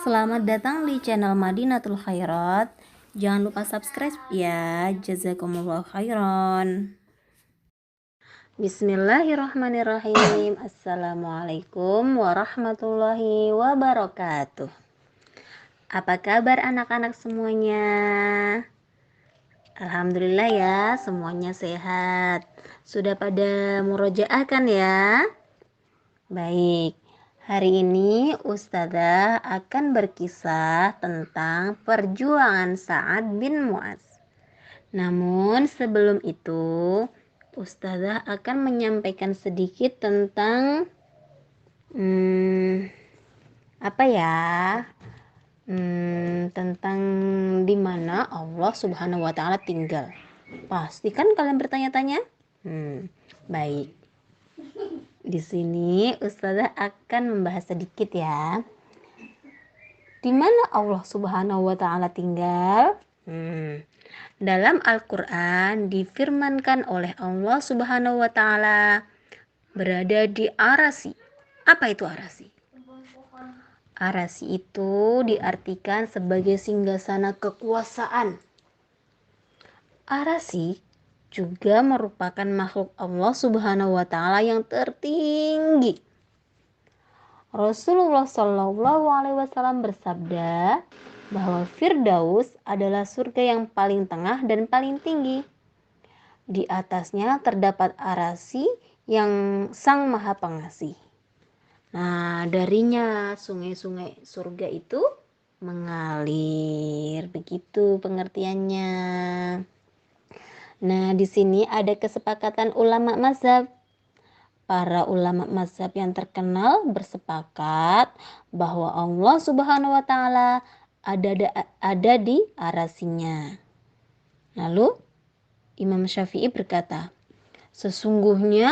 Selamat datang di channel Madinatul Khairat. Jangan lupa subscribe ya. Jazakumullah khairan. Bismillahirrahmanirrahim. Assalamualaikum warahmatullahi wabarakatuh. Apa kabar anak-anak semuanya? Alhamdulillah ya, semuanya sehat. Sudah pada murojaah kan ya? Baik. Hari ini Ustazah akan berkisah tentang perjuangan Sa'ad bin Mu'adz. Namun sebelum itu, Ustazah akan menyampaikan sedikit tentang tentang di mana Allah Subhanahu wa taala tinggal. Pasti kan kalian bertanya-tanya? Baik. Di sini Ustazah akan membahas sedikit ya. Di mana Allah Subhanahu wa taala tinggal? Dalam Al-Qur'an difirmankan oleh Allah Subhanahu wa taala berada di Arasy. Apa itu Arasy? Arasy itu diartikan sebagai singgasana kekuasaan. Arasy juga merupakan makhluk Allah Subhanahu wa taala yang tertinggi. Rasulullah Shallallahu alaihi wasallam bersabda bahwa Firdaus adalah surga yang paling tengah dan paling tinggi. Di atasnya terdapat Arasy yang Sang Maha Pengasih. Nah, darinya sungai-sungai surga itu mengalir. Begitu pengertiannya. Nah, di sini ada kesepakatan ulama mazhab. Para ulama mazhab yang terkenal bersepakat bahwa Allah Subhanahu wa taala ada di Arasy-Nya. Lalu Imam Syafi'i berkata, sesungguhnya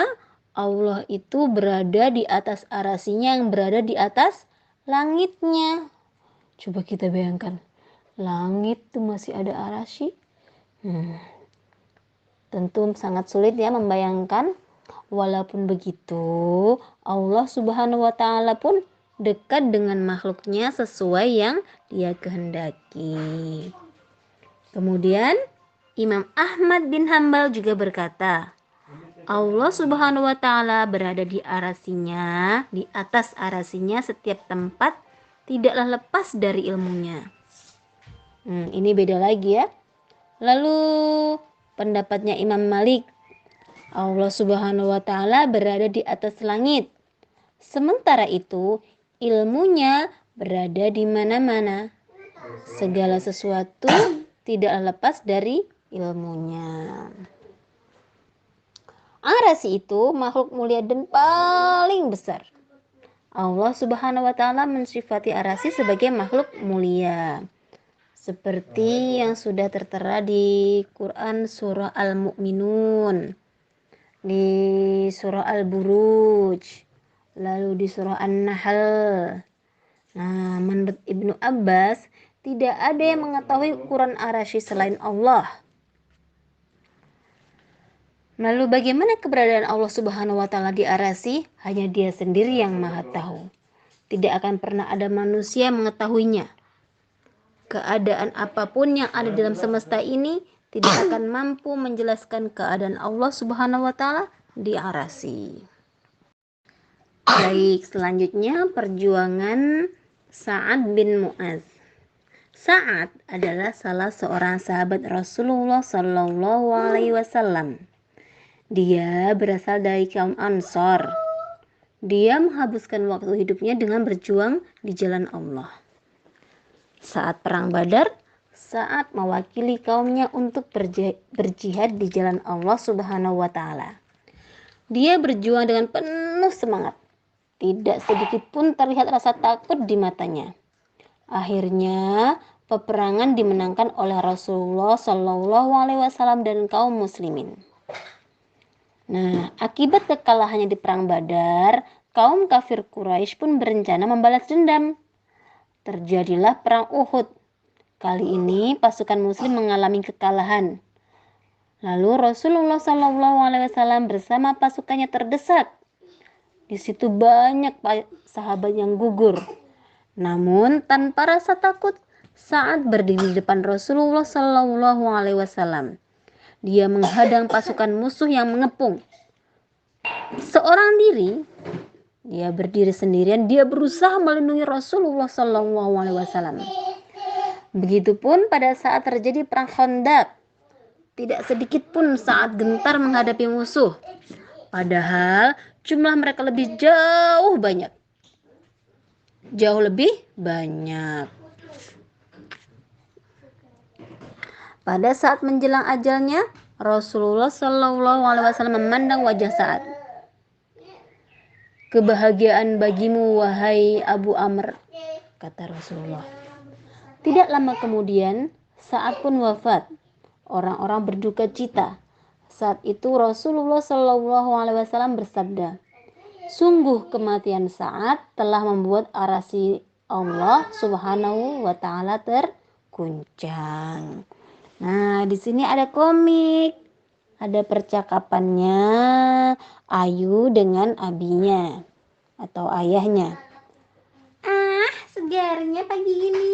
Allah itu berada di atas Arasy-Nya yang berada di atas langitnya. Coba kita bayangkan, langit itu masih ada Arasy. Tentu sangat sulit ya membayangkan. Walaupun begitu, Allah Subhanahu wa taala pun dekat dengan makhluknya sesuai yang Dia kehendaki. Kemudian Imam Ahmad bin Hambal juga berkata, Allah Subhanahu wa taala berada di Arasy-Nya, di atas Arasy-Nya setiap tempat, tidaklah lepas dari ilmunya. Ini beda lagi ya. Lalu pendapatnya Imam Malik, Allah Subhanahu wa taala berada di atas langit. Sementara itu, ilmunya berada di mana-mana. Segala sesuatu tidak lepas dari ilmunya. Arasy itu makhluk mulia dan paling besar. Allah Subhanahu wa taala mensifati Arasy sebagai makhluk mulia. Seperti yang sudah tertera di Quran surah Al-Mu'minun, di surah Al-Buruj, lalu di surah An-Nahl. Nah, menurut Ibnu Abbas, tidak ada yang mengetahui ukuran Arasy selain Allah. Lalu bagaimana keberadaan Allah Subhanahu wa taala di Arasy? Hanya Dia sendiri yang Maha tahu. Tidak akan pernah ada manusia yang mengetahuinya. Keadaan apapun yang ada dalam semesta ini tidak akan mampu menjelaskan keadaan Allah Subhanahu wa taala di Arasy. Baik, selanjutnya perjuangan Sa'ad bin Mu'adz. Sa'ad adalah salah seorang sahabat Rasulullah Shallallahu alaihi wasallam. Dia berasal dari kaum Ansor. Dia menghabiskan waktu hidupnya dengan berjuang di jalan Allah. Saat perang Badar, Sa'ad mewakili kaumnya untuk berjihad di jalan Allah Subhanahu wa taala. Dia berjuang dengan penuh semangat. Tidak sedikit pun terlihat rasa takut di matanya. Akhirnya, peperangan dimenangkan oleh Rasulullah Shallallahu alaihi wasallam dan kaum muslimin. Nah, akibat kekalahannya di perang Badar, kaum kafir Quraisy pun berencana membalas dendam. Terjadilah perang Uhud. Kali ini pasukan muslim mengalami kekalahan. Lalu Rasulullah SAW bersama pasukannya terdesak. Di situ banyak sahabat yang gugur. Namun tanpa rasa takut saat berdiri di depan Rasulullah Shallallahu Alaihi Wasallam. Dia menghadang pasukan musuh yang mengepung. Seorang diri, dia berdiri sendirian, dia berusaha melindungi Rasulullah Shallallahu Alaihi Wasallam. Begitupun pada saat terjadi perang Khandaq, tidak sedikit pun saat gentar menghadapi musuh. Padahal jumlah mereka jauh lebih banyak. Pada saat menjelang ajalnya, Rasulullah Shallallahu Alaihi Wasallam memandang wajah Sa'ad. Kebahagiaan bagimu wahai Abu Amr, kata Rasulullah. Tidak lama kemudian, Sa'ad pun wafat. Orang-orang berduka cita. Saat itu Rasulullah Shallallahu Alaihi Wasallam bersabda, sungguh kematian Sa'ad telah membuat arasy Allah Subhanahu wa Ta'ala terguncang. Nah, di sini ada komik, ada percakapannya Ayu dengan abinya atau ayahnya. Ah, segarnya pagi ini.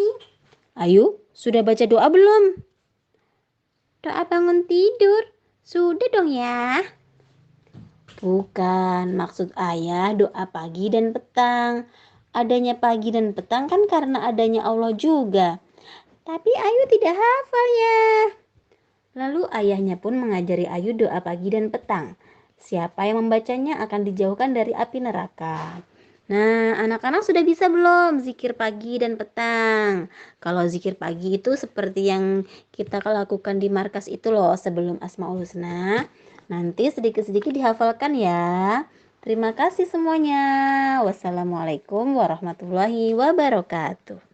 Ayu, sudah baca doa belum? Doa bangun tidur. Sudah dong ya. Bukan, maksud ayah doa pagi dan petang. Adanya pagi dan petang kan karena adanya Allah juga. Tapi Ayu tidak hafal ya. Lalu ayahnya pun mengajari Ayu doa pagi dan petang. Siapa yang membacanya akan dijauhkan dari api neraka. Nah, anak-anak sudah bisa belum zikir pagi dan petang? Kalau zikir pagi itu seperti yang kita lakukan di markas itu loh sebelum Asmaul Husna. Nanti sedikit-sedikit dihafalkan ya. Terima kasih semuanya. Wassalamualaikum warahmatullahi wabarakatuh.